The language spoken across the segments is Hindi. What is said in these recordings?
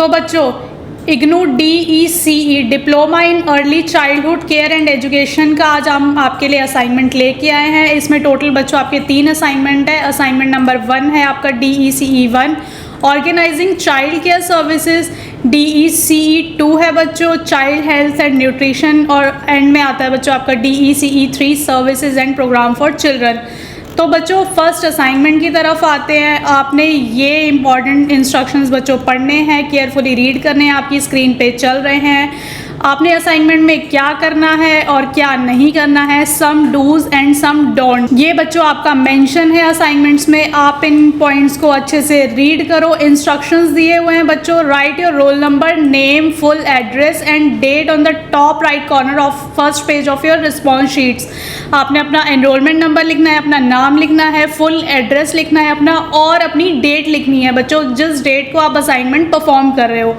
तो बच्चों IGNOU DECE diploma in early childhood care and education का आज हम आपके लिए असाइनमेंट लेके आए हैं। इसमें टोटल बच्चों आपके 3 असाइनमेंट है। असाइनमेंट नंबर 1 है आपका DECE 1 organizing child care services, DECE 2 है बच्चों चाइल्ड हेल्थ एंड न्यूट्रिशन, और एंड में आता है बच्चों आपका DECE 3 services and program for children. तो बच्चों फर्स्ट असाइनमेंट की तरफ आते हैं। आपने ये इंपॉर्टेंट इंस्ट्रक्शंस बच्चों पढ़ने हैं, केयरफुली रीड करने हैं, आपकी स्क्रीन पे चल रहे हैं। आपने असाइनमेंट में क्या करना है और क्या नहीं करना है, सम डूज एंड सम डोंट, ये बच्चों आपका मेंशन है असाइनमेंट्स में। आप इन पॉइंट्स को अच्छे से रीड करो। इंस्ट्रक्शंस दिए हुए हैं बच्चों, write your roll number, name, full address and date on the top right corner of first page of your response sheets. आपने अपना एनरोलमेंट नंबर लिखना है, अपना नाम लिखना है, फुल एड्रेस लिखना है अपना, और अपनी डेट लिखनी है बच्चों, जिस डेट को आप असाइनमेंट परफॉर्म कर रहे हो।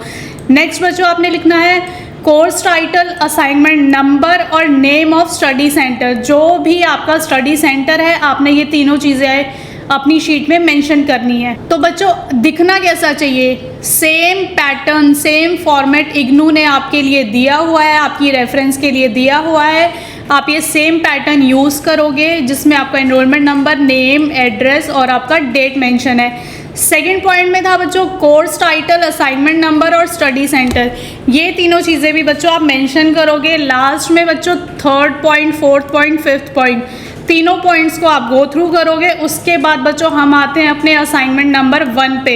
नेक्स्ट बच्चों आपने लिखना है कोर्स टाइटल, असाइनमेंट नंबर और नेम ऑफ स्टडी सेंटर। जो भी आपका स्टडी सेंटर है आपने ये तीनों चीज़ें अपनी शीट में मेंशन करनी है। तो बच्चों दिखना कैसा चाहिए, same pattern same format IGNOU ने आपके लिए दिया हुआ है, आपकी रेफरेंस के लिए दिया हुआ है। आप ये सेम पैटर्न यूज़ करोगे जिसमें आपका एनरोलमेंट नंबर, नेम, एड्रेस और आपका डेट मेंशन है। सेकेंड पॉइंट में था बच्चों कोर्स टाइटल, असाइनमेंट नंबर और स्टडी सेंटर। ये तीनों चीज़ें भी बच्चों आप मेंशन करोगे। लास्ट में बच्चों third point, fourth point, fifth point, तीनों पॉइंट्स को आप गो थ्रू करोगे। उसके बाद बच्चों हम आते हैं अपने असाइनमेंट नंबर 1 पे,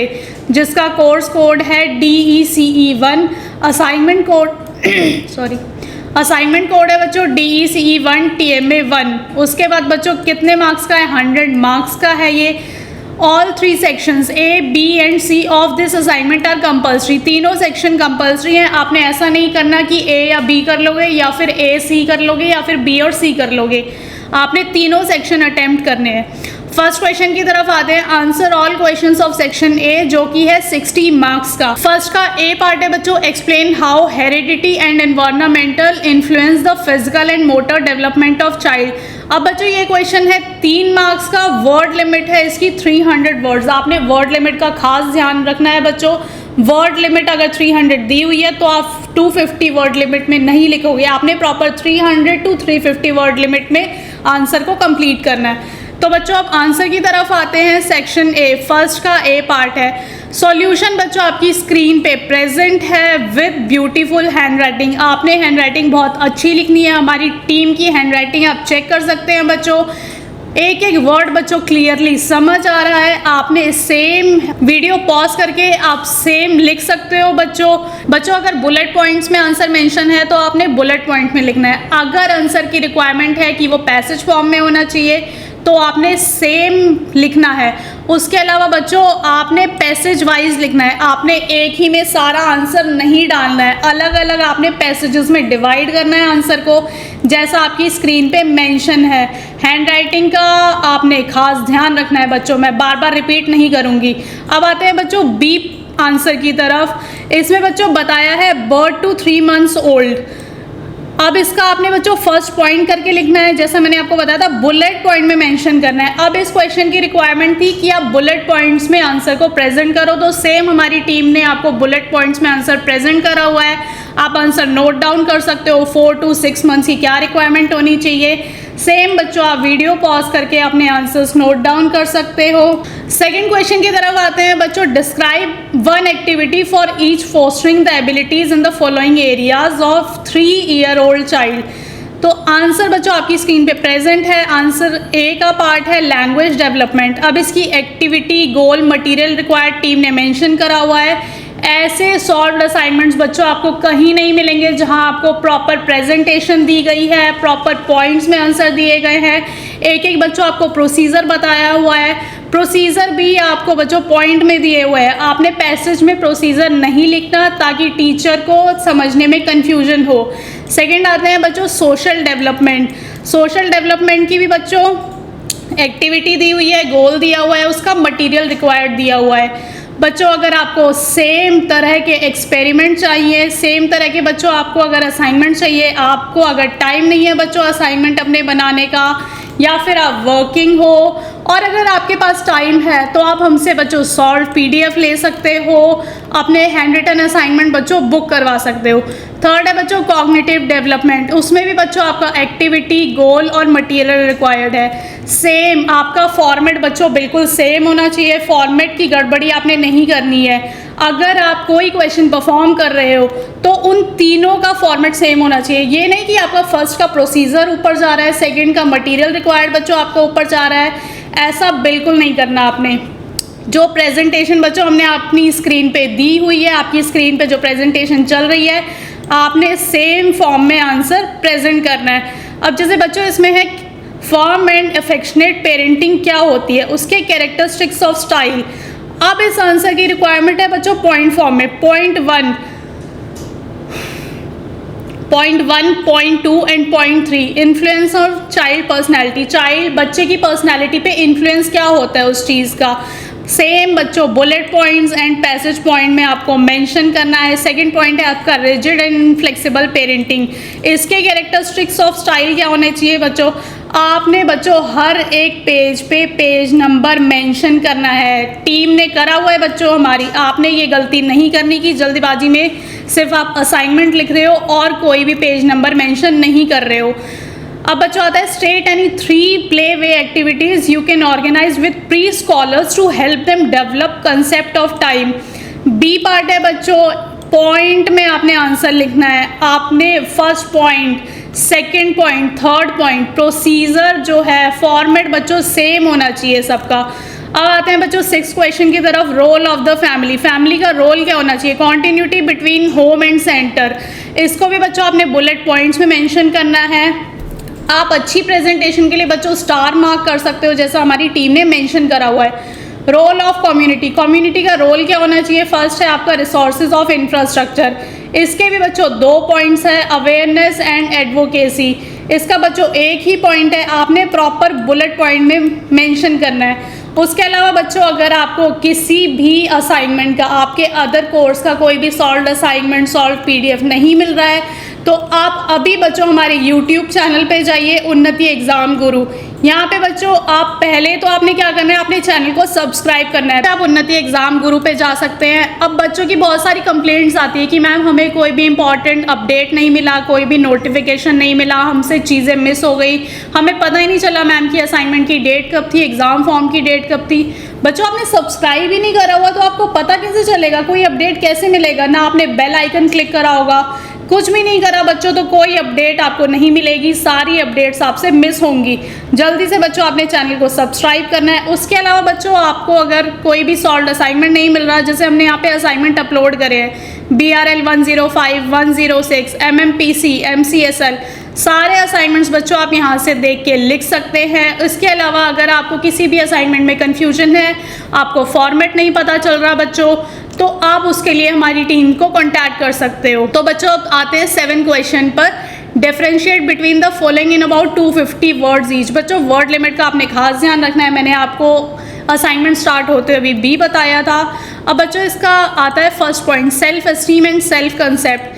जिसका कोर्स कोड है DECE 1। Assignment code assignment code है बच्चों DECE 1 TMA 1। उसके बाद बच्चों कितने मार्क्स का है, 100 मार्क्स का है ये। All 3 sections A, B and C of this assignment are compulsory. तीनों सेक्शन कंपल्सरी हैं। आपने ऐसा नहीं करना कि A या B कर लोगे या फिर A C कर लोगे या फिर B और C कर लोगे। आपने तीनों सेक्शन अटेम्प्ट करने हैं। फर्स्ट क्वेश्चन की तरफ आते हैं। Answer all questions of section A, जो कि है 60 मार्क्स का। फर्स्ट का A पार्ट है बच्चों explain how heredity and environmental influence the physical and motor development of child. अब बच्चों ये क्वेश्चन है 3 मार्क्स का, वर्ड लिमिट है इसकी 300 वर्ड्स। आपने वर्ड लिमिट का खास ध्यान रखना है बच्चों। वर्ड लिमिट अगर 300 दी हुई है तो आप 250 वर्ड लिमिट में नहीं लिखोगे, आपने प्रॉपर 300 to 350 वर्ड लिमिट में आंसर को कंप्लीट करना है। तो बच्चों अब आंसर की तरफ आते हैं। सेक्शन A, फर्स्ट का A पार्ट है। सॉल्यूशन बच्चों आपकी स्क्रीन पे प्रेजेंट है विद ब्यूटीफुल हैंडराइटिंग। आपने हैंडराइटिंग बहुत अच्छी लिखनी है। हमारी टीम की हैंडराइटिंग आप चेक कर सकते हैं बच्चों। एक एक वर्ड बच्चों क्लियरली समझ आ रहा है। आपने सेम वीडियो पॉज करके आप सेम लिख सकते हो बच्चों अगर बुलेट पॉइंट्स में आंसर मेंशन है तो आपने बुलेट पॉइंट में लिखना है। अगर आंसर की रिक्वायरमेंट है कि वो पैसेज फॉर्म में होना चाहिए तो आपने सेम लिखना है। उसके अलावा बच्चों आपने पैसेज वाइज लिखना है। आपने एक ही में सारा आंसर नहीं डालना है, अलग अलग आपने पैसेजेस में डिवाइड करना है आंसर को, जैसा आपकी स्क्रीन पे मेंशन है। हैंडराइटिंग का आपने खास ध्यान रखना है बच्चों, मैं बार बार रिपीट नहीं करूँगी। अब आते हैं बच्चों बी आंसर की तरफ। इसमें बच्चों बताया है बर्थ टू 3 months ओल्ड। अब इसका आपने बच्चों फर्स्ट पॉइंट करके लिखना है, जैसा मैंने आपको बताया था बुलेट पॉइंट में मेंशन करना है। अब इस क्वेश्चन की रिक्वायरमेंट थी कि आप बुलेट पॉइंट्स में आंसर को प्रेजेंट करो, तो सेम हमारी टीम ने आपको बुलेट पॉइंट्स में आंसर प्रेजेंट करा हुआ है। आप आंसर नोट डाउन कर सकते हो 4 to 6 months की क्या रिक्वायरमेंट होनी चाहिए। सेम बच्चों आप वीडियो पॉज करके अपने आंसर्स नोट डाउन कर सकते हो। सेकंड क्वेश्चन की तरफ आते हैं बच्चों। Describe 1 activity for each fostering the abilities in the following areas of 3-year-old child. तो आंसर बच्चों आपकी स्क्रीन पे प्रेजेंट है। आंसर A का पार्ट है लैंग्वेज डेवलपमेंट। अब इसकी एक्टिविटी, गोल, मटेरियल रिक्वायर्ड टीम ने मेंशन करा हुआ है। ऐसे सॉल्व्ड असाइनमेंट्स बच्चों आपको कहीं नहीं मिलेंगे जहां आपको प्रॉपर प्रेजेंटेशन दी गई है, प्रॉपर पॉइंट्स में आंसर दिए गए हैं। एक एक बच्चों आपको प्रोसीजर बताया हुआ है। प्रोसीजर भी आपको बच्चों पॉइंट में दिए हुए हैं। आपने पैसेज में प्रोसीजर नहीं लिखना ताकि टीचर को समझने में कंफ्यूजन हो। सेकंड आते हैं बच्चों सोशल डेवलपमेंट। सोशल डेवलपमेंट की भी बच्चों एक्टिविटी दी हुई है, गोल दिया हुआ है, उसका मटेरियल रिक्वायर्ड दिया हुआ है। बच्चों अगर आपको सेम तरह के एक्सपेरिमेंट चाहिए, सेम तरह के बच्चों आपको अगर असाइनमेंट चाहिए, आपको अगर टाइम नहीं है बच्चों असाइनमेंट अपने बनाने का, या फिर आप वर्किंग हो और अगर आपके पास टाइम है तो आप हमसे बच्चों सॉल्व PDF ले सकते हो, अपने हैंड रिटन असाइनमेंट बच्चों बुक करवा सकते हो। थर्ड है बच्चों कॉग्निटिव डेवलपमेंट, उसमें भी बच्चों आपका एक्टिविटी, गोल और मटेरियल रिक्वायर्ड है। सेम आपका फॉर्मेट बच्चों बिल्कुल सेम होना चाहिए, फॉर्मेट की गड़बड़ी आपने नहीं करनी है। अगर आप कोई क्वेश्चन परफॉर्म कर रहे हो तो उन तीनों का फॉर्मेट सेम होना चाहिए। ये नहीं कि आपका फर्स्ट का प्रोसीजर ऊपर जा रहा है, सेकंड का मटेरियल रिक्वायर्ड बच्चों आपका ऊपर जा रहा है, ऐसा बिल्कुल नहीं करना आपने। जो प्रेजेंटेशन बच्चों हमने अपनी स्क्रीन पे दी हुई है, आपकी स्क्रीन पे जो प्रेजेंटेशन चल रही है, आपने सेम फॉर्म में आंसर प्रेजेंट करना है। अब जैसे बच्चों इसमें है फर्म एंड अफेक्शनेट पेरेंटिंग क्या होती है, उसके कैरेक्टरिस्टिक्स ऑफ स्टाइल। अब इस आंसर की रिक्वायरमेंट है बच्चों पॉइंट फॉर्म में। Point 1, point 2 and point 3 influence of child personality. Child बच्चे की पर्सनैलिटी पे इन्फ्लुएंस क्या होता है उस चीज़ का। सेम बच्चों bullet points and passage point में आपको मेंशन करना है। सेकंड पॉइंट है आपका रिजिड एंड फ्लेक्सिबल पेरेंटिंग। इसके कैरेक्टरिस्टिक्स ऑफ स्टाइल क्या होने चाहिए बच्चों, आपने बच्चों हर एक पेज पे पेज नंबर मेंशन करना है। टीम ने करा हुआ है बच्चों हमारी, आपने ये गलती नहीं करनी कि जल्दबाजी में सिर्फ आप असाइनमेंट लिख रहे हो और कोई भी पेज नंबर मेंशन नहीं कर रहे हो। अब बच्चों आता है state any 3 play way activities you can organize with pre scholars to help them develop concept of time. B part है बच्चों, पॉइंट में आपने आंसर लिखना है। आपने first point, second point, third point, procedure जो है, फॉर्मेट बच्चों सेम होना चाहिए सबका। अब आते हैं बच्चों 6th क्वेश्चन की तरफ। Role of the family, family का रोल क्या होना चाहिए, continuity between home and centre. इसको भी बच्चों आपने बुलेट पॉइंट्स में मेंशन करना है। आप अच्छी प्रेजेंटेशन के लिए बच्चों स्टार मार्क कर सकते हो, जैसा हमारी टीम ने मेंशन करा हुआ है। रोल ऑफ कम्युनिटी, कम्युनिटी का रोल क्या होना चाहिए, फर्स्ट है आपका रिसोर्सेज ऑफ इंफ्रास्ट्रक्चर। इसके भी बच्चों 2 पॉइंट्स है, अवेयरनेस एंड एडवोकेसी। इसका बच्चों एक ही पॉइंट है, आपने प्रॉपर बुलेट पॉइंट में मेंशन करना है। उसके अलावा बच्चों अगर आपको किसी भी असाइनमेंट का, आपके अदर कोर्स का कोई भी सॉल्व असाइनमेंट, सॉल्व PDF नहीं मिल रहा है तो आप अभी बच्चों हमारे YouTube चैनल पे जाइए, उन्नति एग्जाम गुरु। यहाँ पे बच्चों आप पहले तो आपने क्या करना है, अपने चैनल को सब्सक्राइब करना है। आप उन्नति एग्जाम गुरु पे जा सकते हैं। अब बच्चों की बहुत सारी कंप्लेंट्स आती है कि मैम हमें कोई भी इंपॉर्टेंट अपडेट नहीं मिला, कोई भी नोटिफिकेशन नहीं मिला, हमसे चीज़ें मिस हो गई, हमें पता ही नहीं चला मैम की असाइनमेंट की डेट कब थी, एग्जाम फॉर्म की डेट कब थी। बच्चों आपने सब्सक्राइब ही नहीं करा हुआ तो आपको पता कैसे चलेगा, कोई अपडेट कैसे मिलेगा। ना आपने बेल आइकन क्लिक करा होगा, कुछ भी नहीं करा बच्चों तो कोई अपडेट आपको नहीं मिलेगी, सारी अपडेट्स आपसे मिस होंगी। जल्दी से बच्चों आपने चैनल को सब्सक्राइब करना है। उसके अलावा बच्चों आपको अगर कोई भी सॉल्व असाइनमेंट नहीं मिल रहा, जैसे हमने यहाँ पे असाइनमेंट अपलोड करे हैं BRL 105, 106, MMPC, MCSL, सारे असाइनमेंट्स बच्चों आप यहाँ से देख के लिख सकते हैं। इसके अलावा अगर आपको किसी भी असाइनमेंट में कन्फ्यूजन है, आपको फॉर्मेट नहीं पता चल रहा बच्चों, तो आप उसके लिए हमारी टीम को कांटेक्ट कर सकते हो। तो बच्चों अब आते हैं 7 क्वेश्चन पर। Differentiate between the following in about 250 words each. बच्चों वर्ड लिमिट का आपने खास ध्यान रखना है, मैंने आपको असाइनमेंट स्टार्ट होते हुए भी बताया था। अब बच्चों इसका आता है first point, self esteem and self concept.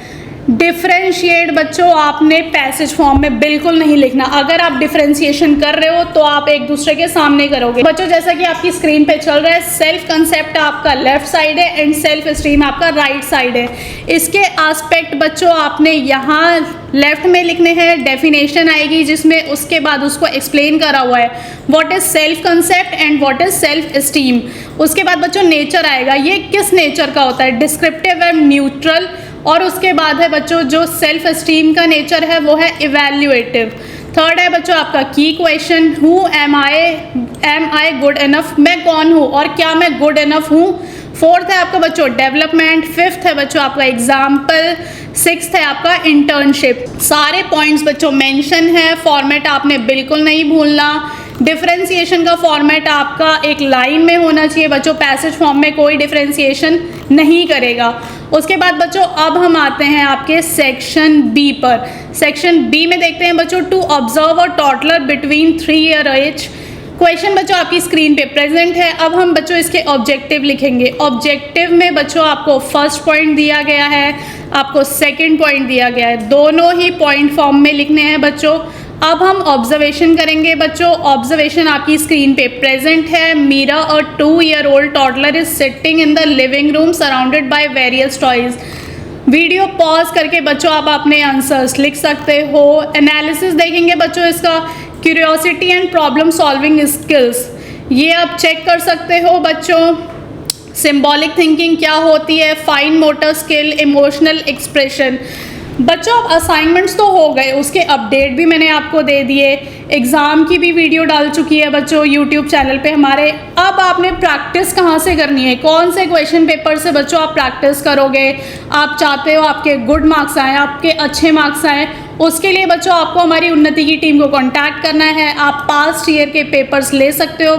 Differentiate बच्चों आपने पैसेज फॉर्म में बिल्कुल नहीं लिखना। अगर आप डिफरेंशिएशन कर रहे हो तो आप एक दूसरे के सामने करोगे। बच्चों जैसा कि आपकी स्क्रीन पे चल रहा है, सेल्फ कंसेप्ट आपका लेफ्ट साइड है एंड सेल्फ एस्टीम आपका राइट साइड है। इसके एस्पेक्ट बच्चों आपने यहाँ लेफ्ट में लिखने हैं, डेफिनेशन आएगी जिसमें उसके बाद उसको एक्सप्लेन करा हुआ है, what is self concept and what is self esteem. उसके बाद बच्चों नेचर आएगा, ये किस नेचर का होता है, डिस्क्रिप्टिव एंड न्यूट्रल। और उसके बाद है बच्चों जो सेल्फ एस्टीम का नेचर है वो है इवैल्यूएटिव। थर्ड है बच्चों आपका की question, who am I good enough, मैं कौन हूँ और क्या मैं गुड इनफ हूँ। फोर्थ है आपका बच्चों डेवलपमेंट। फिफ्थ है बच्चों आपका एग्जाम्पल। सिक्स्थ है आपका इंटर्नशिप। सारे पॉइंट्स बच्चों मेंशन है, फॉर्मेट आपने बिल्कुल नहीं भूलना। डिफरेंशिएशन का फॉर्मेट आपका एक लाइन में होना चाहिए बच्चों, पैसेज फॉर्म में कोई डिफरेंशिएशन नहीं करेगा। उसके बाद बच्चों अब हम आते हैं आपके सेक्शन बी पर। सेक्शन बी में देखते हैं बच्चों, to observe a toddler between 3 year age. Question बच्चों आपकी स्क्रीन पे प्रेजेंट है। अब हम बच्चों इसके ऑब्जेक्टिव लिखेंगे। ऑब्जेक्टिव में बच्चों आपको फर्स्ट पॉइंट दिया गया है, आपको सेकंड पॉइंट दिया गया है, दोनों ही पॉइंट फॉर्म में लिखने हैं बच्चों। अब हम ऑब्जर्वेशन करेंगे बच्चों। ऑब्जर्वेशन आपकी स्क्रीन पे प्रेजेंट है। मीरा अ 2-year-old toddler is sitting in the living room surrounded by various toys. Video pause करके बच्चों आप अपने आंसर्स लिख सकते हो। एनालिसिस देखेंगे बच्चों इसका। Curiosity and problem solving skills, ये आप चेक कर सकते हो बच्चों। सिंबॉलिक थिंकिंग क्या होती है, fine motor skill, emotional expression. बच्चों अब असाइनमेंट्स तो हो गए, उसके अपडेट भी मैंने आपको दे दिए। एग्ज़ाम की भी वीडियो डाल चुकी है बच्चों यूट्यूब चैनल पे हमारे। अब आपने प्रैक्टिस कहाँ से करनी है, कौन से क्वेश्चन पेपर से बच्चों आप प्रैक्टिस करोगे। आप चाहते हो आपके गुड मार्क्स आए, आपके अच्छे मार्क्स आए, उसके लिए बच्चों आपको हमारी उन्नति की टीम को कॉन्टैक्ट करना है। आप पास्ट ईयर के पेपर्स ले सकते हो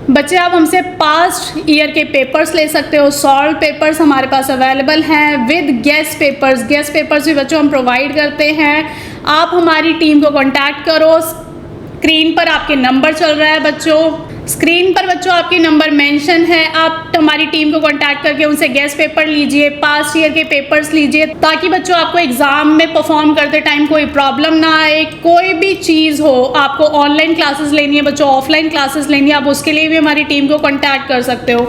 बच्चे आप हमसे पास्ट ईयर के पेपर्स ले सकते हो। सॉल्व पेपर्स हमारे पास अवेलेबल हैं with guest papers. Guest papers भी बच्चों हम प्रोवाइड करते हैं। आप हमारी टीम को कांटेक्ट करो। स्क्रीन पर आपके नंबर चल रहा है बच्चों, स्क्रीन पर बच्चों आपके नंबर मेंशन है। आप हमारी टीम को कांटेक्ट करके उनसे गेस्ट पेपर लीजिए, पास्ट ईयर के पेपर्स लीजिए, ताकि बच्चों आपको एग्जाम में परफॉर्म करते टाइम कोई प्रॉब्लम ना आए। कोई भी चीज़ हो, आपको ऑनलाइन क्लासेस लेनी है बच्चों, ऑफलाइन क्लासेस लेनी है, आप उसके लिए भी हमारी टीम को कांटेक्ट कर सकते हो।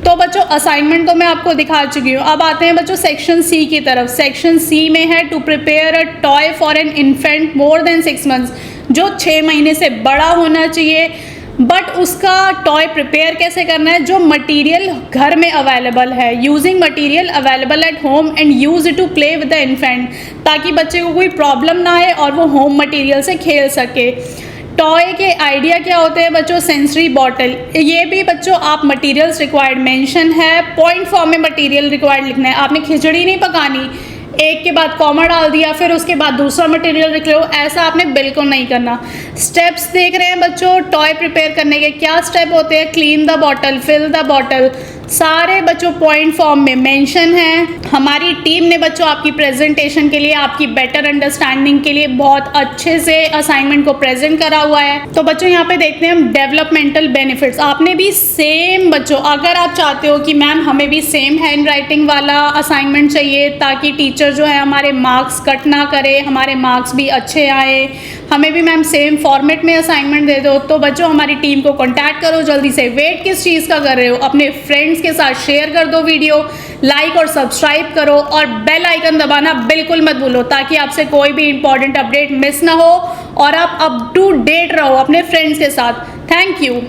तो बच्चों असाइनमेंट तो मैं आपको दिखा चुकी हूँ। अब आते हैं बच्चों सेक्शन सी की तरफ। सेक्शन सी में है to prepare a toy for an infant more than 6 months, जो 6 महीने से बड़ा होना चाहिए। बट उसका टॉय प्रिपेयर कैसे करना है, जो मटेरियल घर में अवेलेबल है, using material available at home and use it to play with the infant, ताकि बच्चे को कोई प्रॉब्लम ना आए और वो होम मटेरियल से खेल सके। टॉय के आइडिया क्या होते हैं बच्चों, सेंसरी बॉटल, ये भी बच्चों आप मटेरियल्स रिक्वायर्ड मेंशन है, पॉइंट फॉर्म में मटेरियल रिक्वायर्ड लिखना है। आपने खिचड़ी नहीं पकानी, एक के बाद कॉमा डाल दिया फिर उसके बाद दूसरा मटेरियल लिख लो, ऐसा आपने बिल्कुल नहीं करना। स्टेप्स देख रहे हैं बच्चों टॉय प्रिपेयर करने के, क्या स्टेप होते हैं, clean the bottle, fill the bottle, सारे बच्चों पॉइंट फॉर्म में मेंशन है। हमारी टीम ने बच्चों आपकी प्रेजेंटेशन के लिए, आपकी बेटर अंडरस्टैंडिंग के लिए बहुत अच्छे से असाइनमेंट को प्रेजेंट करा हुआ है। तो बच्चों यहाँ पे देखते हैं हम डेवलपमेंटल बेनिफिट्स। आपने भी सेम बच्चों, अगर आप चाहते हो कि मैम हमें भी सेम हैंड राइटिंग वाला असाइनमेंट चाहिए ताकि टीचर जो है हमारे मार्क्स कट ना करे, हमारे मार्क्स भी अच्छे आए, हमें भी मैम सेम फॉर्मेट में असाइनमेंट दे दो, तो बच्चों हमारी टीम को कांटेक्ट करो जल्दी से। वेट किस चीज़ का कर रहे हो, अपने फ्रेंड्स के साथ शेयर कर दो वीडियो, लाइक और सब्सक्राइब करो और बेल आइकन दबाना बिल्कुल मत भूलो, ताकि आपसे कोई भी इंपॉर्टेंट अपडेट मिस ना हो और आप अप टू डेट रहो अपने फ्रेंड्स के साथ। Thank you.